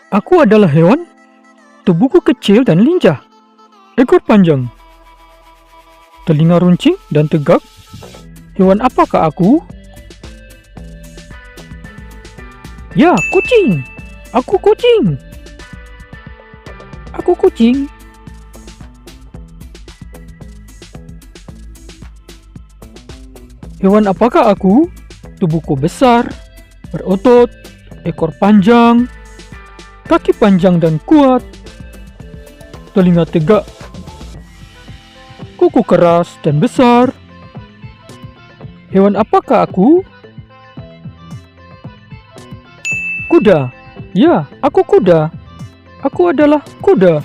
Aku adalah hewan, tubuhku kecil dan lincah, ekor panjang, telinga runcing dan tegak. Hewan apakah aku? Ya, kucing. Aku kucing. Aku kucing. Hewan apakah aku? Tubuhku besar, berotot, ekor panjang, kaki panjang dan kuat, telinga tegak, kuku keras dan besar. Hewan apakah aku? Kuda. Ya, aku kuda. Aku adalah kuda.